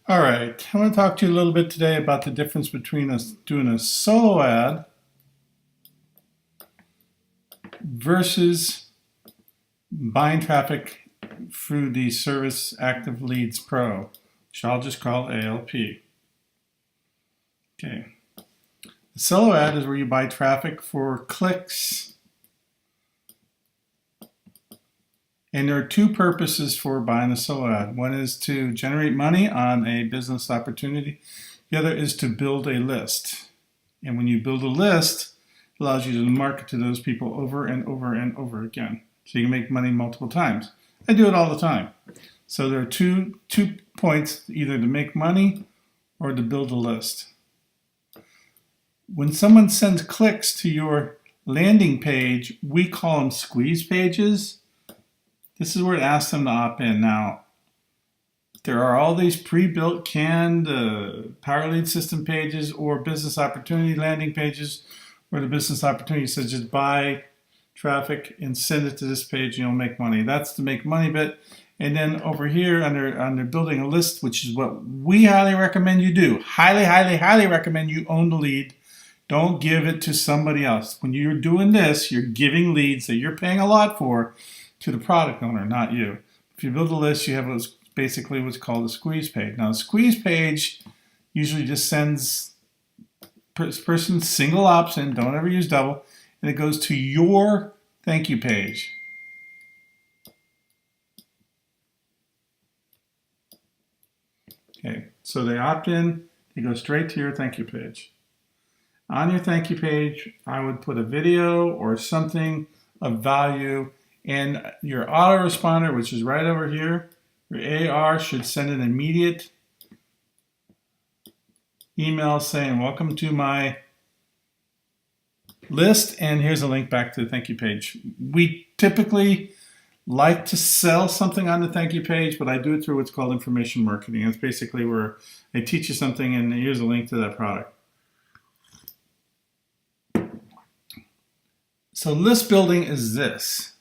All right, I want to talk to you a little bit today about the difference between us doing a solo ad versus buying traffic through the Service Active Leads Pro, which I'll just call ALP. Okay, the solo ad is where you buy traffic for clicks, and there are two purposes for buying a solo ad. One is to generate money on a business opportunity. The other is to build a list. And when you build a list, it allows you to market to those people over and over and over again. So you can make money multiple times. I do it all the time. So there are two points, either to make money or to build a list. When someone sends clicks to your landing page, we call them squeeze pages. This is where it asks them to opt in. Now, there are all these pre-built canned Power Lead system pages or business opportunity landing pages where the business opportunity says just buy traffic and send it to this page and you'll make money. That's the make money bit. And then over here under building a list, which is what we highly recommend you do. Highly recommend you own the lead. Don't give it to somebody else. When you're doing this, you're giving leads that you're paying a lot for to the product owner, not you. If you build a list, you have basically what's called a squeeze page. Now, a squeeze page usually just sends person single opts in, don't ever use double, and it goes to your thank you page. Okay, so they opt in, they go straight to your thank you page. On your thank you page, I would put a video or something of value, and your autoresponder, which is right over here, your AR should send an immediate email saying, welcome to my list, and here's a link back to the thank you page. We typically like to sell something on the thank you page, but I do it through what's called information marketing. It's basically where I teach you something and here's a link to that product. So list building is this.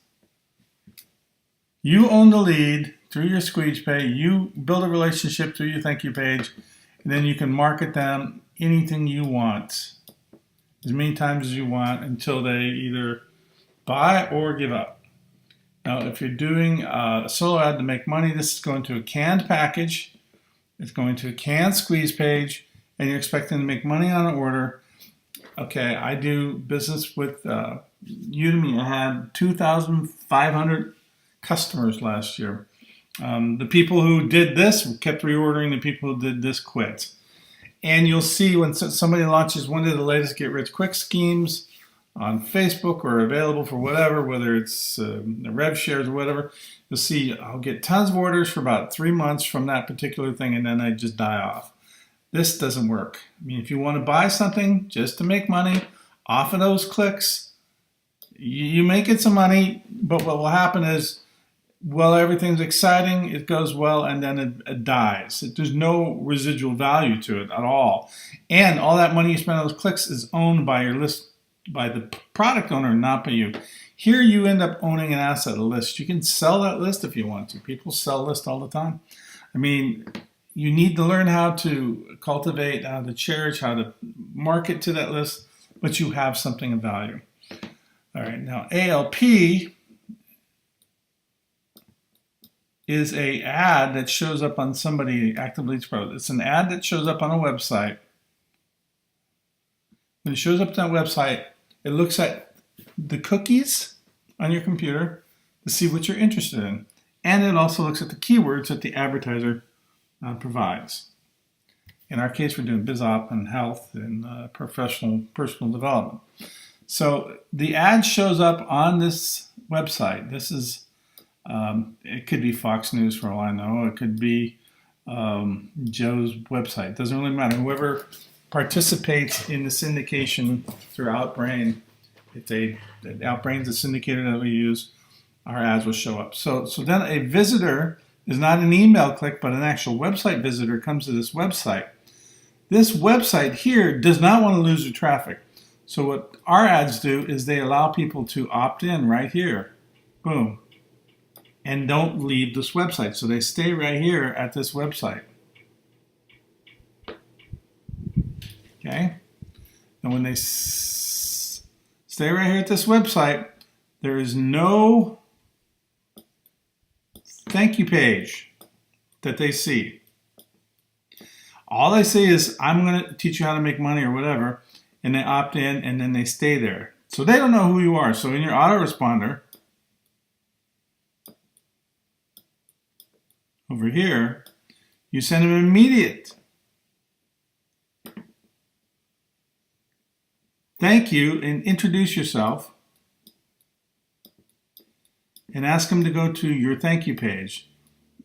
You own the lead through your squeeze page. You build a relationship through your thank you page, and then you can market them anything you want, as many times as you want, until they either buy or give up. Now, if you're doing a solo ad to make money, this is going to a canned package. It's going to a canned squeeze page, and you're expecting to make money on an order. Okay, I do business with Udemy. I had 2,500 customers last year. The people who did this kept reordering. The people who did this quit. And you'll see when somebody launches one of the latest get-rich-quick schemes on Facebook or available for whatever, whether it's rev shares or whatever, you'll see I'll get tons of orders for about 3 months from that particular thing, and then I just die off. This doesn't work. I mean, if you want to buy something just to make money off of those clicks, you make it some money, but what will happen is, well, everything's exciting, it goes well, and then it dies. There's no residual value to it at all. And all that money you spend on those clicks is owned by your list, by the product owner, not by you. Here you end up owning an asset, a list. You can sell that list if you want to. People sell lists all the time. I mean, you need to learn how to cultivate, how to cherish, how to market to that list, but you have something of value. All right, now ALP is an ad that shows up on somebody, Active Leads Pro. It's an ad that shows up on a website. When it shows up on that website, it looks at the cookies on your computer to see what you're interested in. And it also looks at the keywords that the advertiser provides. In our case, we're doing BizOp and health and personal development. So the ad shows up on this website. This is, it could be Fox News for all I know. It could be Joe's website. It doesn't really matter. Whoever participates in the syndication through Outbrain, if Outbrain's the syndicator that we use, our ads will show up. So then a visitor is not an email click, but an actual website visitor comes to this website. This website here does not want to lose their traffic. So what our ads do is they allow people to opt in right here. Boom. And don't leave this website. So they stay right here at this website. Okay? And when they stay right here at this website, there is no thank you page that they see. All they say is, I'm going to teach you how to make money or whatever, and they opt in and then they stay there. So they don't know who you are. So in your autoresponder, over here, you send them immediate thank you and introduce yourself and ask them to go to your thank you page.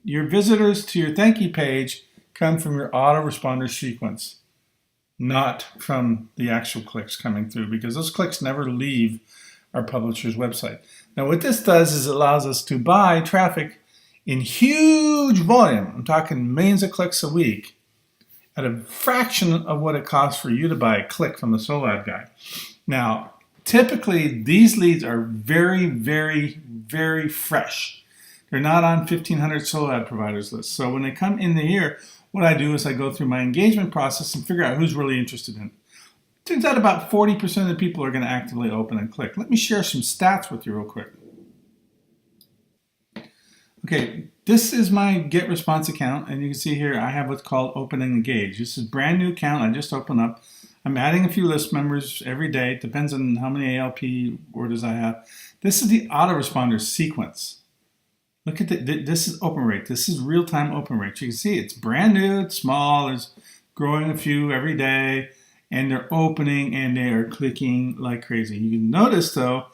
Your visitors to your thank you page come from your autoresponder sequence, not from the actual clicks coming through, because those clicks never leave our publisher's website. Now what this does is it allows us to buy traffic in huge volume. I'm talking millions of clicks a week at a fraction of what it costs for you to buy a click from the solo ad guy. Now, typically these leads are very, very, very fresh. They're not on 1,500 solo ad providers list. So when they come in the year, what I do is I go through my engagement process and figure out who's really interested in it. Turns out about 40% of the people are going to actively open and click. Let me share some stats with you real quick. Okay, this is my Get Response account, and you can see here I have what's called Open and Engage. This is a brand new account I just opened up. I'm adding a few list members every day. It depends on how many ALP orders I have. This is the autoresponder sequence. Look at this is open rate. This is real-time open rate. You can see it's brand new, it's small, there's growing a few every day, and they're opening and they are clicking like crazy. You can notice though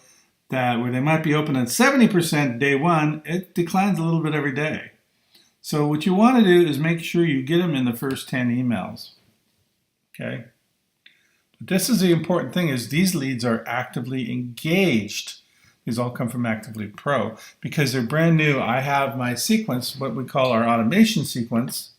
that where they might be open at 70% day one, it declines a little bit every day. So what you want to do is make sure you get them in the first 10 emails. Okay? But this is the important thing, is these leads are actively engaged. These all come from Actively Pro. Because they're brand new, I have my sequence, what we call our automation sequence.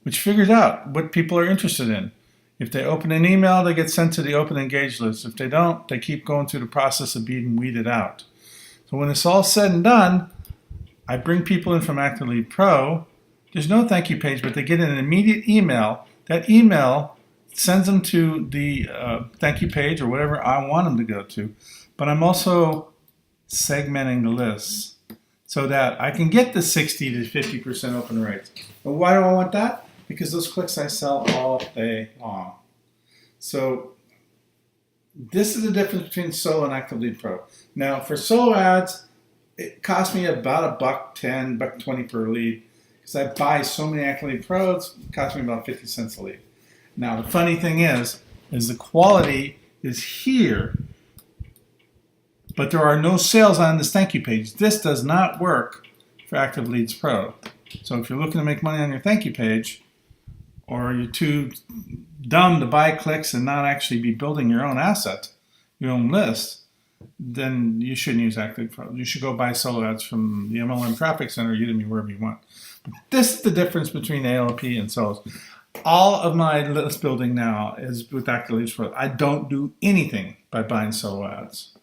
Which figures out what people are interested in. If they open an email, they get sent to the Open Engage list. If they don't, they keep going through the process of being weeded out. So when it's all said and done, I bring people in from Actively Pro. There's no thank you page, but they get an immediate email. That email sends them to the thank you page or whatever I want them to go to. But I'm also segmenting the lists so that I can get the 60 to 50% open rates. But why do I want that? Because those clicks I sell all day long. So this is the difference between solo and Actively Pro. Now for solo ads, it costs me about $1.10, $1.20 per lead. Because I buy so many Actively Pros, it costs me about 50 cents a lead. Now the funny thing is the quality is here, but there are no sales on this thank you page. This does not work for Active Leads Pro. So if you're looking to make money on your thank you page, or you're too dumb to buy clicks and not actually be building your own asset, your own list, then you shouldn't use Active Pro. You should go buy solo ads from the MLM Traffic Center, Udemy, wherever you want. But this is the difference between ALP and solos. All of my list building now is with Active Leads Pro. I don't do anything by buying solo ads.